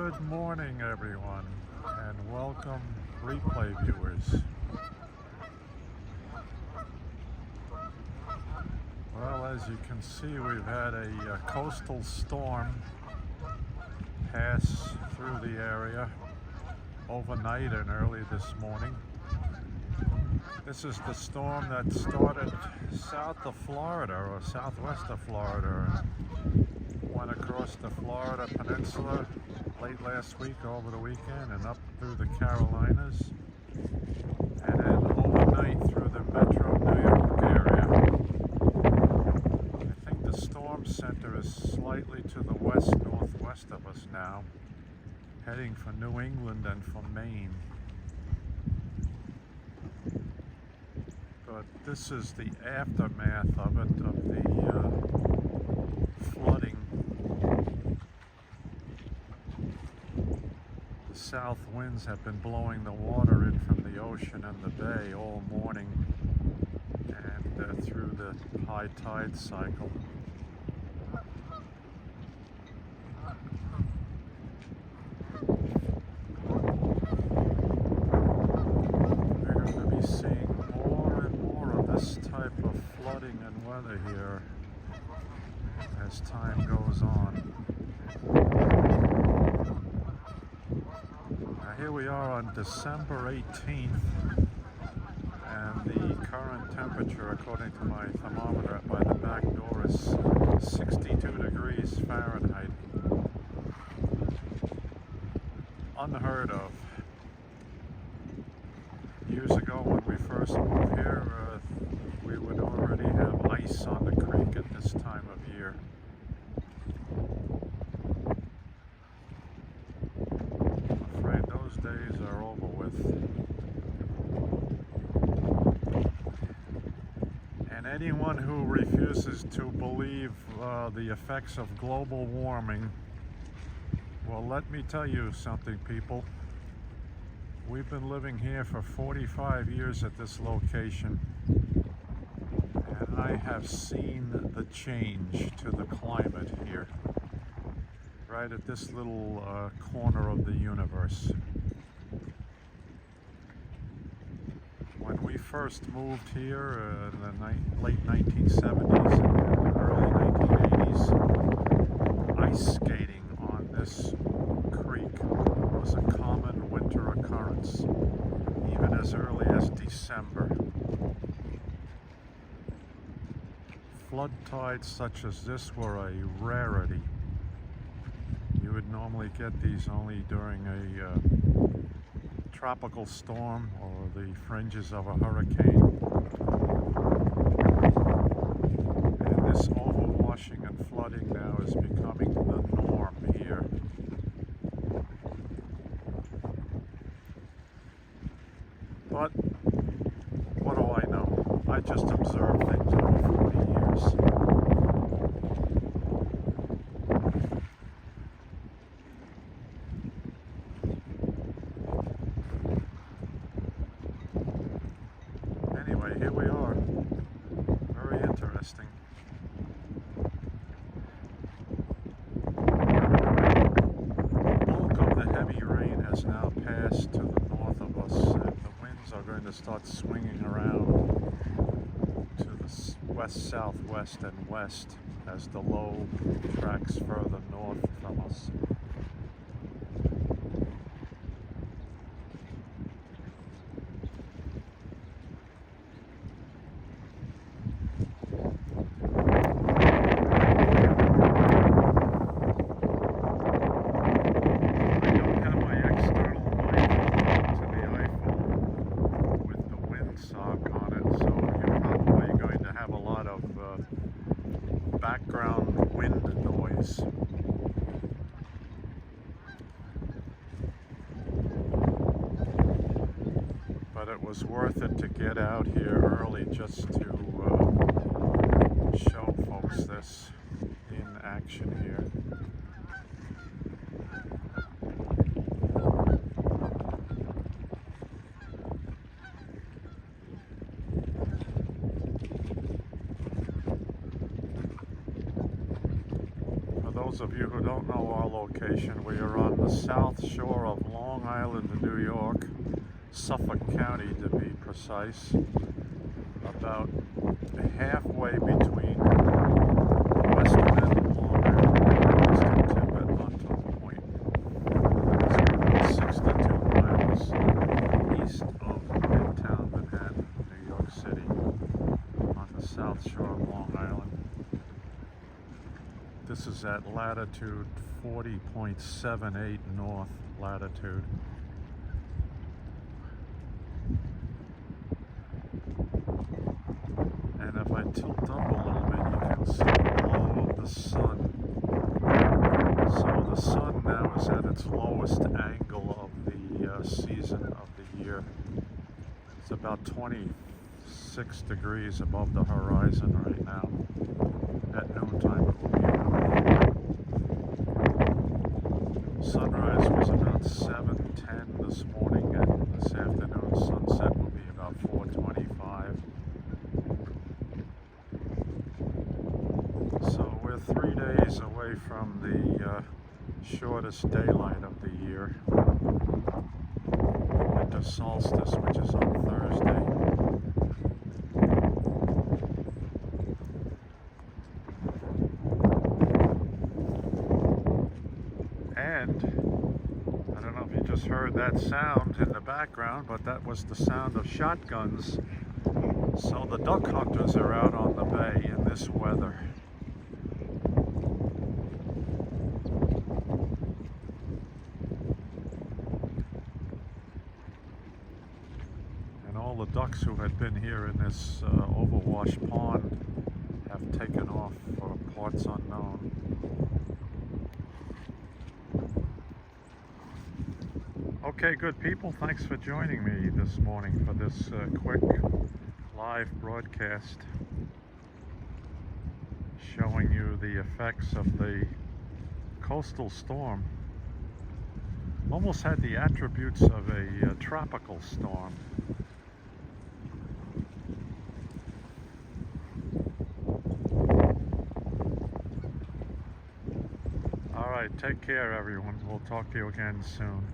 Good morning, everyone, and welcome, replay viewers. Well, as you can see, we've had a coastal storm pass through the area overnight and early this morning. This is the storm that started south of Florida, or southwest of Florida, and went across the Florida peninsula late last week, over the weekend, and up through the Carolinas, and then overnight through the metro New York area. I think the storm center is slightly to the west-northwest of us now, heading for New England and for Maine. But this is the aftermath of it, of the flooding. The south winds have been blowing the water in from the ocean and the bay all morning, and through the high tide cycle. This type of flooding and weather here as time goes on. Now here we are on December 18th, and the current temperature, according to my thermometer by the back door, is 62 degrees Fahrenheit. Unheard of. Years ago, when we first moved here, we would already have ice on the creek at this time of year. I'm afraid those days are over with. And anyone who refuses to believe the effects of global warming, well, let me tell you something, people. We've been living here for 45 years at this location, and I have seen the change to the climate here, right at this little corner of the universe. When we first moved here in the late 1970s and early 1980s, ice skating on this creek was a common winter occurrence, even as early as December. Flood tides such as this were a rarity. You would normally get these only during a tropical storm or the fringes of a hurricane. And this overwashing and flooding now is becoming the norm here. But what do I know? I just observed things over 40 years. Anyway, here we are. Very interesting. The bulk of the heavy rain has now passed to the north of us, and the winds are going to start swinging around to the west, southwest, and west as the low tracks further north from us. Background wind noise. But it was worth it to get out here early just to show folks this in action here. those of you who don't know our location, we are on the south shore of Long Island, New York, Suffolk County to be precise, about halfway between the western end of Long Island and the eastern tip at Montauk Point. It's about 62 miles east of Midtown Manhattan, New York City, on the south shore of Long Island. This is at latitude 40.78 north latitude. And if I tilt up a little bit, you can see the glow of the sun. So the sun now is at its lowest angle of the season of the year. It's about 26 degrees above the horizon right now. At noontime it will be about 8. Sunrise was about 7:10 this morning, and this afternoon sunset will be about 4:25. So we're 3 days away from the shortest daylight of the year, winter solstice, which is on Thursday. And I don't know if you just heard that sound in the background, but that was the sound of shotguns. So the duck hunters are out on the bay in this weather. And all the ducks who had been here in this overwash pond have taken off for parts unknown. Okay, good people, thanks for joining me this morning for this quick live broadcast showing you the effects of the coastal storm. Almost had the attributes of a tropical storm. All right, take care everyone. We'll talk to you again soon.